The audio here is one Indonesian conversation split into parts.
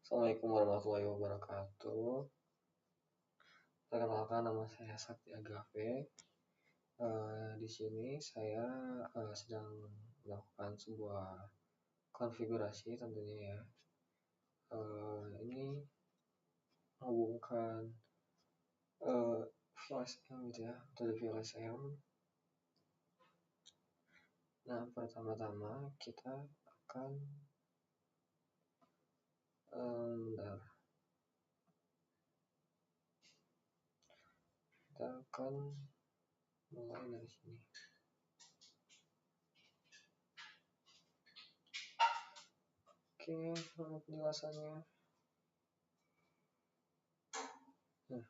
Assalamualaikum warahmatullahi wabarakatuh. Perkenalkan, nama saya Sakti Agave. Di sini saya sedang melakukan sebuah konfigurasi tentunya ya. Ini menghubungkan VLSM gitu ya, metode VLSM. Nah, pertama-tama kita akan mulai dari sini. Oke, untuk penjelasannya. Nah,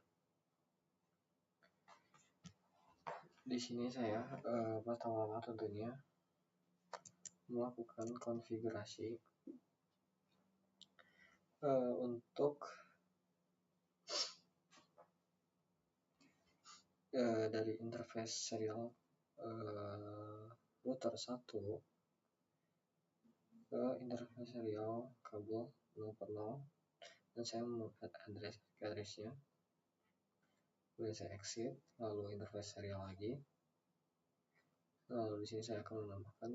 di sini saya pertama-tama tentunya melakukan konfigurasi untuk dari interface serial router 1 ke interface serial kabel 0/0, dan saya membuat address-nya. Kemudian saya exit, lalu interface serial lagi. Lalu di sini saya akan menambahkan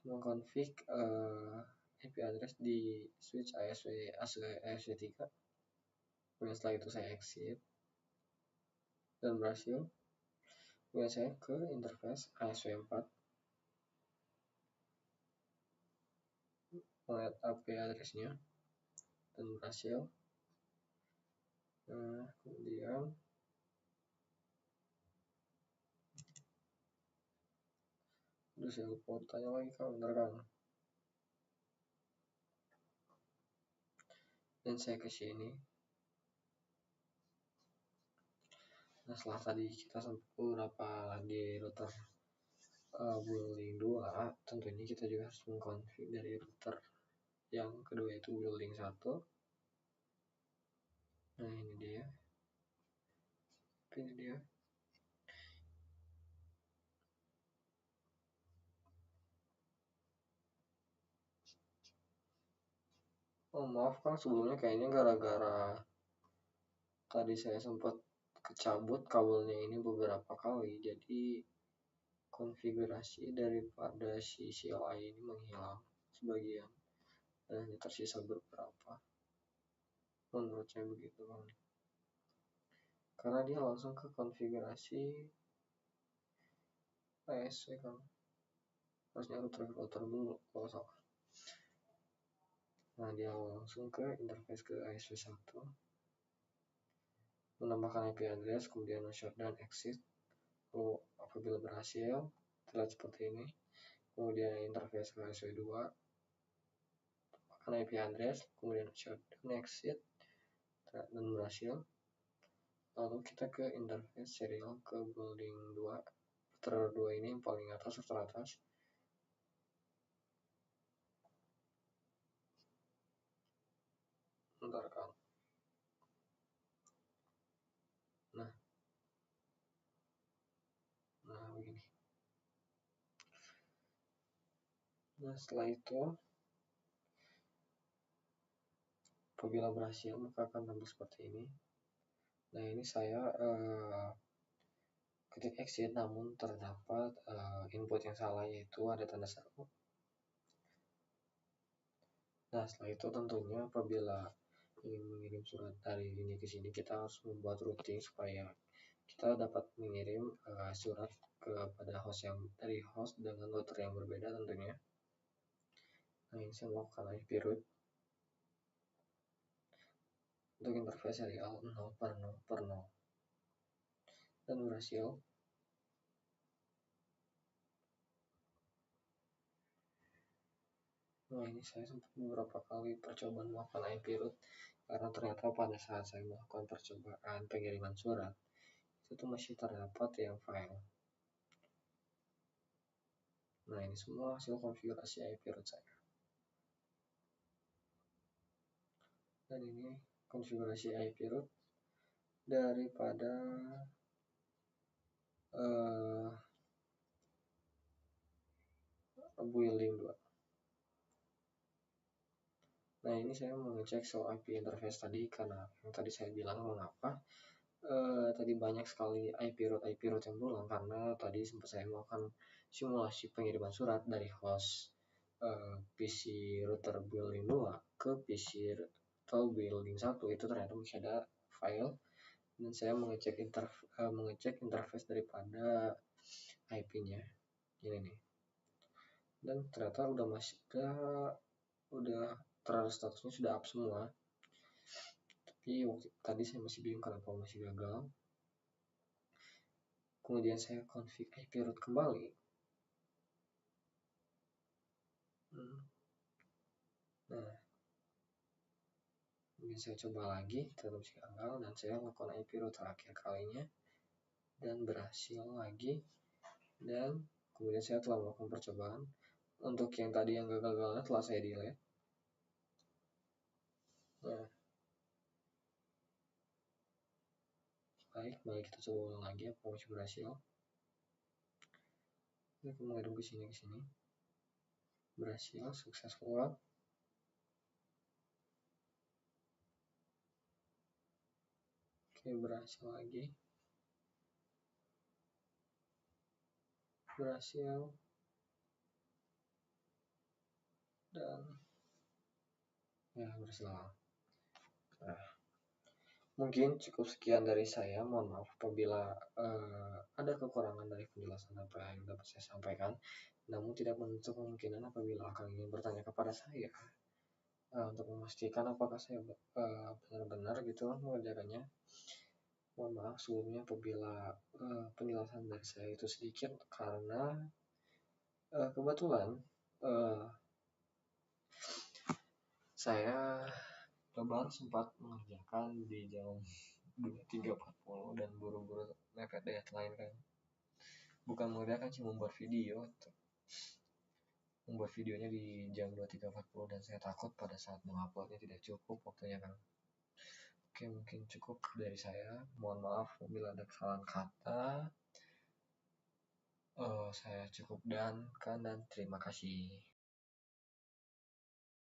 mengkonfig IP address di switch ASW3. Kemudian setelah itu saya exit dan berhasil. Kemudian saya ke interface ASW4, melihat IP address-nya dan berhasil. Nah, kemudian saya lupa tanya lagi bentar kan. Dan saya ke sini. Nah, setelah tadi kita sempat beberapa di router building 2, tentunya kita juga harus mengkonfig dari router yang kedua, yaitu building 1. Nah, ini dia. Oh, maaf Kang, sebelumnya kayaknya gara-gara tadi saya sempat kecabut kabelnya ini beberapa kali, jadi konfigurasi daripada si CLI ini menghilang sebagian dan hanya tersisa beberapa. Menurut saya begitu Bang, karena dia langsung ke konfigurasi ASW kan, harusnya router dulu kalau salah. Nah, dia langsung ke interface ke ASW1, menambahkan IP address, kemudian shutdown exit. Lalu apabila berhasil, terlihat seperti ini. Kemudian interface ke ASW2, tambahkan IP address, kemudian shutdown exit dan berhasil. Lalu kita ke interface serial ke building 2, router 2 ini yang paling atas, teratas. Bentar kan. Nah begini. Nah, setelah itu apabila berhasil maka akan tampil seperti ini. Nah, ini saya ketik exit, namun terdapat input yang salah, yaitu ada tanda seru. Nah, setelah itu tentunya apabila ingin mengirim surat dari ini ke sini, kita harus membuat routing supaya kita dapat mengirim surat kepada host yang dari host dengan router yang berbeda tentunya. Nah, ini saya melakukan IP route untuk interface serial 0/0 dan berhasil. Nah, ini saya sempat beberapa kali percobaan melakukan IP route karena ternyata pada saat saya melakukan percobaan pengiriman surat itu masih terdapat yang file. Nah, ini semua hasil konfigurasi IP route saya. Dan ini konfigurasi IP route daripada building 2. Nah, ini saya mengecek soal IP interface tadi karena yang tadi saya bilang mengapa tadi banyak sekali IP route yang berulang karena tadi sempat saya melakukan simulasi pengiriman surat dari host PC router building 2 ke PC atau building 1. Itu ternyata masih ada file, dan saya mengecek interface daripada IP-nya ini nih, dan ternyata udah terus statusnya sudah up semua. Tapi tadi saya masih bingung kenapa masih gagal. Kemudian saya config IP route kembali. Nah, kemudian saya coba lagi, tetap masih gagal, dan saya melakukan IP route terakhir kalinya dan berhasil lagi. Dan kemudian saya telah melakukan percobaan. Untuk yang tadi yang gagal-gagalnya telah saya delete. Nah, baik, mari kita coba ulang lagi apa masih berhasil. Kita menghadap ke sini, berhasil, successful. Oke, berhasil lagi, berhasil, dan ya berhasil. Nah, mungkin cukup sekian dari saya. Mohon maaf apabila ada kekurangan dari penjelasan apa yang dapat saya sampaikan. Namun tidak menutup kemungkinan apabila akan ingin bertanya kepada saya untuk memastikan apakah saya benar-benar gitu mengerjakannya. Mohon maaf sebelumnya apabila penjelasan dari saya itu sedikit karena kebetulan saya lebaran sempat mengerjakan di jam 3.40 dan buru-buru mepet deadline kan. Bukan mengerjakan sih, membuat video. Membuat videonya di jam 23.40 dan saya takut pada saat menguploadnya tidak cukup waktunya kan. Oke, mungkin cukup dari saya. Mohon maaf apabila ada kesalahan kata. Saya cukup dan terima kasih.